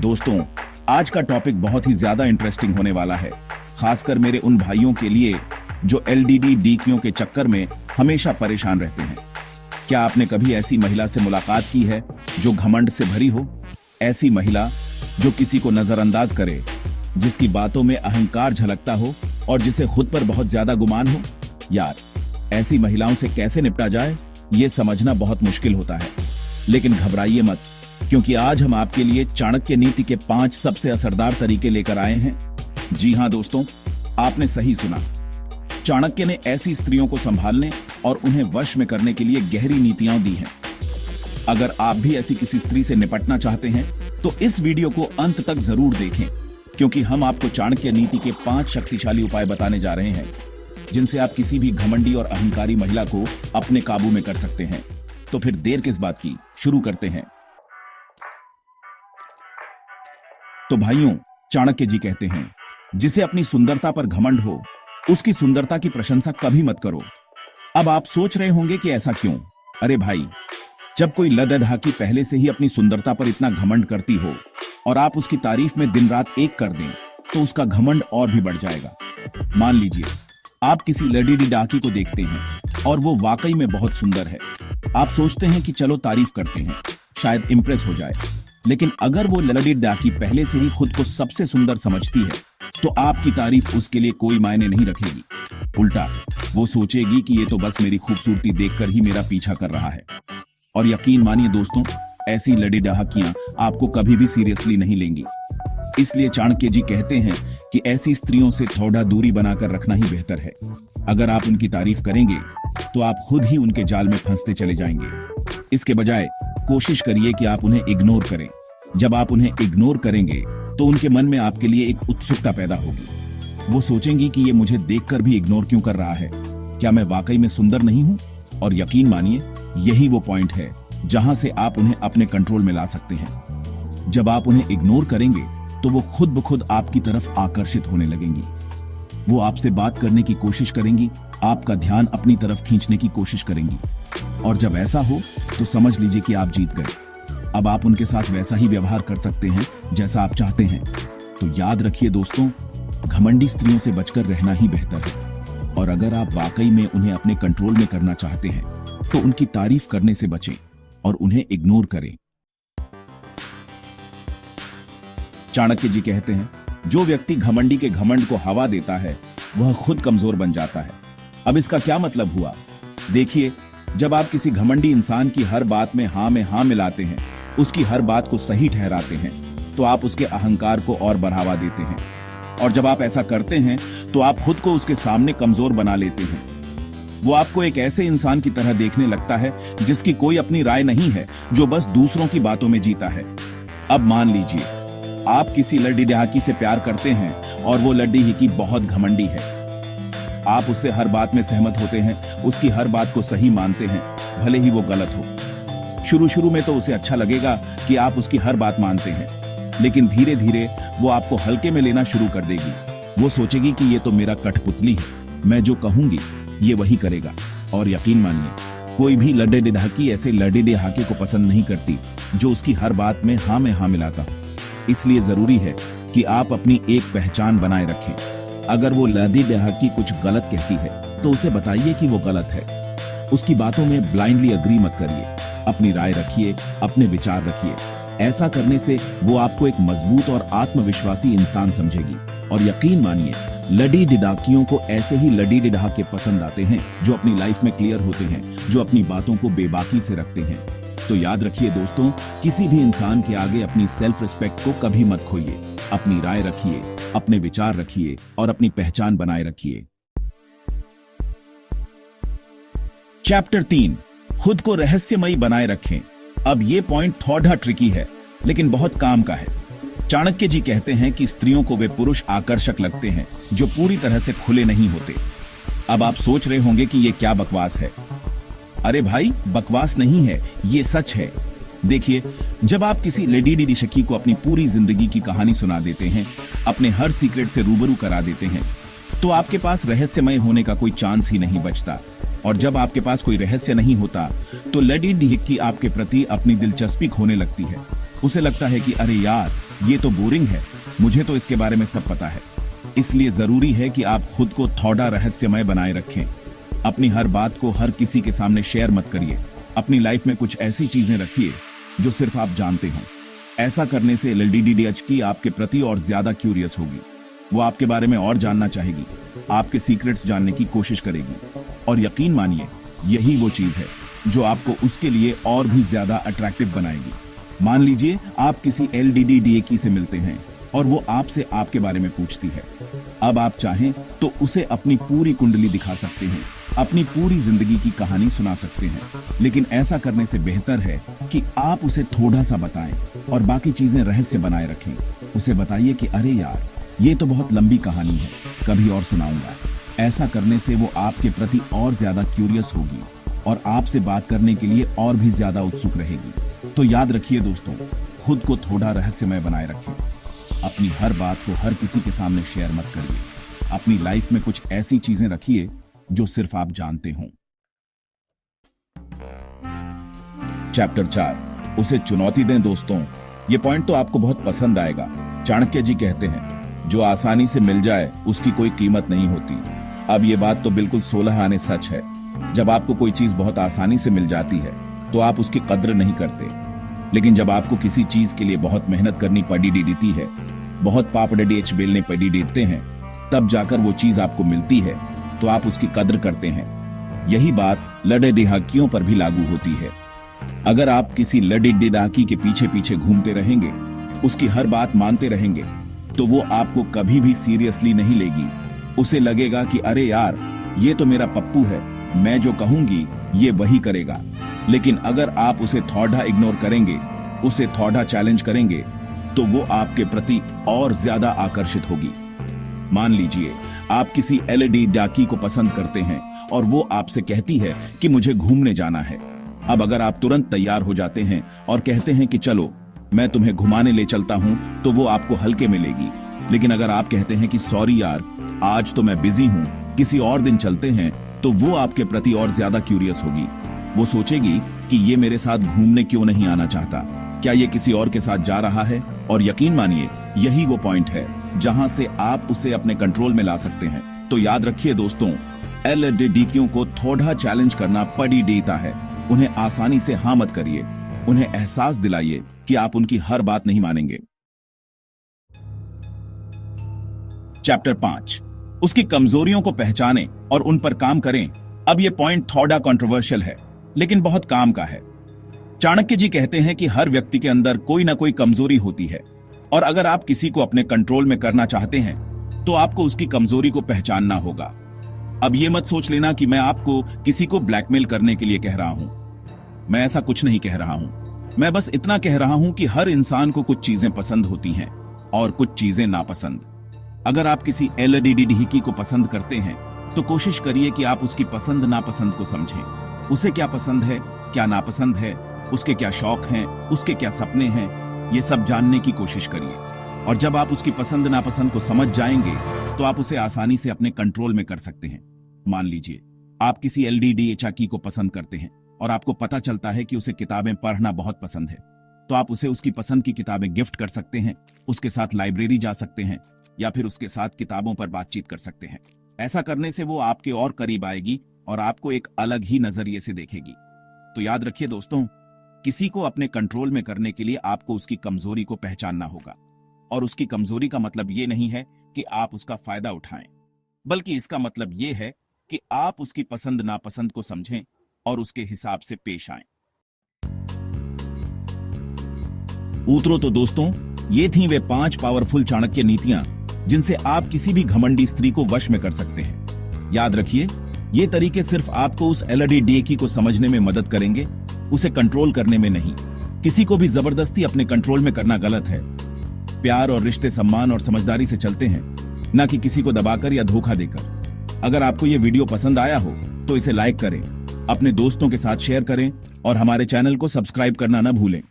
दोस्तों, आज का टॉपिक बहुत ही ज्यादा इंटरेस्टिंग होने वाला है, खासकर मेरे उन भाइयों के लिए जो एलडीडी डीकियों के चक्कर में हमेशा परेशान रहते हैं। क्या आपने कभी ऐसी महिला से मुलाकात की है जो घमंड से भरी हो? ऐसी महिला जो किसी को नजरअंदाज करे, जिसकी बातों में अहंकार झलकता हो और जिसे खुद पर बहुत ज्यादा गुमान हो? यार, ऐसी महिलाओं से कैसे निपटा जाए ये समझना बहुत मुश्किल होता है। लेकिन घबराइए मत, क्योंकि आज हम आपके लिए चाणक्य नीति के 5 सबसे असरदार तरीके लेकर आए हैं। जी हां दोस्तों, आपने सही सुना। चाणक्य ने ऐसी स्त्रियों को संभालने और उन्हें वश में करने के लिए गहरी नीतियां दी हैं। अगर आप भी ऐसी किसी स्त्री से निपटना चाहते हैं तो इस वीडियो को अंत तक जरूर देखें, क्योंकि हम आपको चाणक्य नीति के 5 शक्तिशाली उपाय बताने जा रहे हैं, जिनसे आप किसी भी घमंडी और अहंकारी महिला को अपने काबू में कर सकते हैं। तो फिर देर किस बात की, शुरू करते हैं। तो भाइयों, चाणक्य जी कहते हैं, जिसे अपनी सुंदरता पर घमंड हो, उसकी सुंदरता की प्रशंसा कभी मत करो। अब आप सोच रहे होंगे कि ऐसा क्यों? अरे भाई, जब कोई लदढाकी पहले से ही अपनी सुंदरता पर इतना घमंड करती हो और आप उसकी तारीफ में दिन रात एक कर दें, तो उसका घमंड और भी बढ़ जाएगा। मान लीजिए आप किसी लडीडी डाकी को देखते हैं और वो वाकई में बहुत सुंदर है। आप सोचते हैं कि चलो तारीफ करते हैं, शायद इंप्रेस हो जाए। लेकिन अगर वो लडीडी डाकी पहले से ही खुद को सबसे सुंदर समझती है, तो आपकी तारीफ उसके लिए कोई मायने नहीं रखेगी। उल्टा वो सोचेगी कि ये तो बस मेरी खूबसूरती देखकर ही मेरा पीछा कर रहा है। और यकीन मानिए दोस्तों, ऐसी लडी डहाकियां आपको कभी भी सीरियसली नहीं लेंगी। इसलिए चाणक्य जी कहते हैं कि ऐसी स्त्रियों से थोड़ा दूरी बनाकर रखना ही बेहतर है। अगर आप उनकी तारीफ करेंगे तो आप खुद ही उनके जाल में फंसते चले जाएंगे। इसके बजाय कोशिश करिए कि आप उन्हें इग्नोर करें। जब आप उन्हें इग्नोर करेंगे तो उनके मन में आपके लिए एक उत्सुकता पैदा होगी। वो सोचेंगी कि ये मुझे देखकर भी इग्नोर क्यों कर रहा है, क्या मैं वाकई में सुंदर नहीं हूं? और यकीन मानिए, यही वो पॉइंट है जहां से आप उन्हें अपने कंट्रोल में ला सकते हैं। जब आप उन्हें इग्नोर करेंगे तो वो खुद ब खुद आपकी तरफ आकर्षित होने लगेंगी। वो आपसे बात करने की कोशिश करेंगी, आपका ध्यान अपनी तरफ खींचने की कोशिश करेंगी। और जब ऐसा हो तो समझ लीजिए कि आप जीत गए। अब आप उनके साथ वैसा ही व्यवहार कर सकते हैं जैसा आप चाहते हैं। तो याद रखिए दोस्तों, घमंडी स्त्रियों से बचकर रहना ही बेहतर है। और अगर आप वाकई में उन्हें अपने कंट्रोल में करना चाहते हैं तो उनकी तारीफ करने से बचें और उन्हें इग्नोर करें। चाणक्य जी कहते हैं, जो व्यक्ति घमंडी के घमंड को हवा देता है वह खुद कमजोर बन जाता है। अब इसका क्या मतलब हुआ? देखिए, जब आप किसी घमंडी इंसान की हर बात में हाँ मिलाते हैं, उसकी हर बात को सही ठहराते हैं, तो आप उसके अहंकार को और बढ़ावा देते हैं। और जब आप ऐसा करते हैं तो आप खुद को उसके सामने कमजोर बना लेते हैं। वो आपको एक ऐसे इंसान की तरह देखने लगता है जिसकी कोई अपनी राय नहीं है, जो बस दूसरों की बातों में जीता है। अब मान लीजिए आप किसी लड्डी डहाकी से प्यार करते हैं और वो लड्डी ही की बहुत घमंडी है। आप उससे हर बात में सहमत होते हैं, उसकी हर बात को सही मानते हैं, भले ही वो गलत हो। शुरू में तो उसे अच्छा लगेगा कि आप उसकी हर बात मानते हैं, लेकिन धीरे धीरे वो आपको हल्के में लेना शुरू कर देगी। वो सोचेगी कि ये तो मेरा कठपुतली है, मैं जो कहूंगी ये वही करेगा। और यकीन मानिए, कोई भी लड्डे डहाकी ऐसे लड्डे डहाकी को पसंद नहीं करती जो उसकी हर बात में हाँ मिलाता। इसलिए जरूरी है कि आप अपनी एक पहचान बनाए रखें। अगर वो लड्डी डहाकी कुछ गलत कहती है तो उसे बताइए कि वो गलत है। उसकी बातों में ब्लाइंडली अग्री मत करिए। अपनी राय रखिए, अपने विचार रखिए। ऐसा करने से वो आपको एक मजबूत और आत्मविश्वासी इंसान समझेगी। और यकीन मानिए, लडी डिडाकियों को ऐसे ही लडी डिडाके पसंद आते हैं जो अपनी लाइफ में क्लियर होते हैं, जो अपनी बातों को बेबाकी से रखते हैं। तो याद रखिए दोस्तों, किसी भी इंसान के आगे अपनी सेल्फ रिस्पेक्ट को कभी मत खोइए। अपनी राय रखिए, अपने विचार रखिए और अपनी पहचान बनाए रखिए। चैप्टर 3, खुद को रहस्यमयी बनाए रखें। अब ये पॉइंट थोड़ा ट्रिकी है, लेकिन बहुत काम का है। चाणक्य जी कहते हैं कि स्त्रियों को वे पुरुष आकर्षक लगते हैं जो पूरी तरह से खुले नहीं होते। अब आप सोच रहे होंगे कि ये क्या बकवास है। अरे भाई, बकवास नहीं है, ये सच है। देखिए, जब आप किसी लेडी डिशकी को अपनी पूरी जिंदगी की कहानी सुना देते हैं, अपने हर सीक्रेट से रूबरू करा देते हैं, तो आपके पास रहस्यमय होने का कोई चांस ही नहीं बचता। और जब आपके पास कोई रहस्य नहीं होता तो लेडी डिशकी आपके प्रति अपनी दिलचस्पी खोने लगती है। उसे लगता है कि अरे यार ये तो बोरिंग है, मुझे तो इसके बारे में सब पता है। इसलिए जरूरी है कि आप खुद को थोड़ा रहस्यमय बनाए रखें। अपनी हर बात को हर किसी के सामने शेयर मत करिए। अपनी लाइफ में कुछ ऐसी चीजें रखिए जो सिर्फ आप जानते हो। ऐसा करने से LDDDHकी आपके प्रति और ज्यादा क्यूरियस होगी। वो आपके बारे में और जानना चाहेगी, आपके सीक्रेट्स जानने की कोशिश करेगी। और यकीन मानिए, यही वो चीज है जो आपको उसके लिए और भी ज्यादा अट्रैक्टिव बनाएगी। मान लीजिए आप किसी LDDDHकी से मिलते हैं और वो आपसे आपके बारे में पूछती है। अब आप चाहें तो उसे अपनी पूरी कुंडली दिखा सकते हैं, अपनी पूरी जिंदगी की कहानी सुना सकते हैं। लेकिन ऐसा करने से बेहतर है कि आप उसे थोड़ा सा बताएं और बाकी चीजें रहस्य बनाए रखें। उसे बताइए कि अरे यार ये तो बहुत लंबी कहानी है, कभी और सुनाऊंगा। ऐसा करने से वो आपके प्रति और ज्यादा क्यूरियस होगी और आपसे बात करने के लिए और भी ज्यादा उत्सुक रहेगी। तो याद रखिए दोस्तों, खुद को थोड़ा रहस्यमय बनाए रखें। अपनी हर बात को हर किसी के सामने शेयर मत करिए। अपनी लाइफ में कुछ ऐसी चीजें रखिए जो सिर्फ आप जानते हो। चैप्टर 4, उसे चुनौती दें। दोस्तों, ये पॉइंट तो आपको बहुत पसंद आएगा। चाणक्य जी कहते हैं, जो आसानी से मिल जाए उसकी कोई कीमत नहीं होती। अब ये बात तो बिल्कुल 16 आने सच है। जब आपको कोई चीज बहुत आसानी से मिल जाती है तो आप उसकी कद्र नहीं करते। लेकिन जब आपको किसी चीज के लिए बहुत मेहनत करनी पड़ी देती है, बहुत पाप डडेच बेलने पड़ी देते हैं, तब जाकर वो चीज आपको मिलती है तो आप उसकी कद्र करते हैं। यही बात लड़े डिहाकियों पर भी लागू होती है। अगर आप किसी लड़े डिहाकी के पीछे पीछे घूमते रहेंगे, उसकी हर बात मानते रहेंगे, तो वो आपको कभी भी सीरियसली नहीं लेगी। उसे लगेगा कि अरे यार ये तो मेरा पप्पू है, मैं जो कहूंगी ये वही करेगा। लेकिन अगर आप उसे थोड़ा इग्नोर करेंगे, उसे थोड़ा चैलेंज करेंगे, तो वो आपके प्रति और ज्यादा आकर्षित होगी। मान लीजिए आप किसी LDDHकी को पसंद करते हैं और वो आपसे कहती है कि मुझे घूमने जाना है। अब अगर आप तुरंत तैयार हो जाते हैं और कहते हैं कि चलो मैं तुम्हें घुमाने ले चलता हूं, तो वो आपको हल्के में लेगी। लेकिन अगर आप कहते हैं कि सॉरी यार, आज तो मैं बिजी हूं, किसी और दिन चलते हैं, तो वो आपके प्रति और ज्यादा क्यूरियस होगी। वो सोचेगी कि ये मेरे साथ घूमने क्यों नहीं आना चाहता, क्या ये किसी और के साथ जा रहा है। और यकीन मानिए, यही वो पॉइंट है जहां से आप उसे अपने कंट्रोल में ला सकते हैं। तो याद रखिए दोस्तों, LDDHकियों को थोड़ा चैलेंज करना पड़ी देता है। उन्हें आसानी से हाँ मत करिए। उन्हें एहसास दिलाइए कि आप उनकी हर बात नहीं मानेंगे। चैप्टर 5, उसकी कमजोरियों को पहचानें और उन पर काम करें। अब यह पॉइंट थोड़ा कंट्रोवर्शियल है, लेकिन बहुत काम का है। चाणक्य जी कहते हैं कि हर व्यक्ति के अंदर कोई ना कोई कमजोरी होती है, और अगर आप किसी को अपने कंट्रोल में करना चाहते हैं तो आपको उसकी कमजोरी को पहचानना होगा। अब यह मत सोच लेना कि मैं आपको किसी को ब्लैकमेल करने के लिए कह रहा हूं। मैं ऐसा कुछ नहीं कह रहा हूं। मैं बस इतना कह रहा हूं कि हर इंसान को कुछ चीजें पसंद होती हैं और कुछ चीजें नापसंद। अगर आप किसी LDDHकी को पसंद करते हैं तो कोशिश करिए कि आप उसकी पसंद नापसंद को समझें। उसे क्या पसंद है, क्या नापसंद है, उसके क्या शौक हैं, उसके क्या सपने हैं, ये सब जानने की कोशिश करिए। और जब आप उसकी पसंद नापसंद को समझ जाएंगे तो आप उसे आसानी से अपने कंट्रोल में कर सकते हैं। मान लीजिए आप किसी LDDHकी को पसंद करते हैं और आपको पता चलता है कि उसे किताबें पढ़ना बहुत पसंद है, तो आप उसे उसकी पसंद की किताबें गिफ्ट कर सकते हैं, उसके साथ लाइब्रेरी जा सकते हैं, या फिर उसके साथ किताबों पर बातचीत कर सकते हैं। ऐसा करने से वो आपके और करीब आएगी और आपको एक अलग ही नजरिए से देखेगी। तो याद रखिए दोस्तों, किसी को अपने कंट्रोल में करने के लिए आपको उसकी कमजोरी को पहचानना होगा। और उसकी कमजोरी का मतलब ये नहीं है कि आप उसका फायदा उठाएं, बल्कि इसका मतलब ये है कि आप उसकी पसंद नापसंद को समझें और उसके हिसाब से पेश आएं। उतरो तो दोस्तों, ये थी वे 5 पावरफुल चाणक्य नीतियां जिनसे आप किसी भी घमंडी स्त्री को वश में कर सकते हैं। याद रखिए, ये तरीके सिर्फ आपको उस LDDHकी को समझने में मदद करेंगे, उसे कंट्रोल करने में नहीं। किसी को भी जबरदस्ती अपने कंट्रोल में करना गलत है। प्यार और रिश्ते सम्मान और समझदारी से चलते हैं, न कि किसी को दबाकर या धोखा देकर। अगर आपको ये वीडियो पसंद आया हो तो इसे लाइक करें, अपने दोस्तों के साथ शेयर करें और हमारे चैनल को सब्सक्राइब करना न भूलें।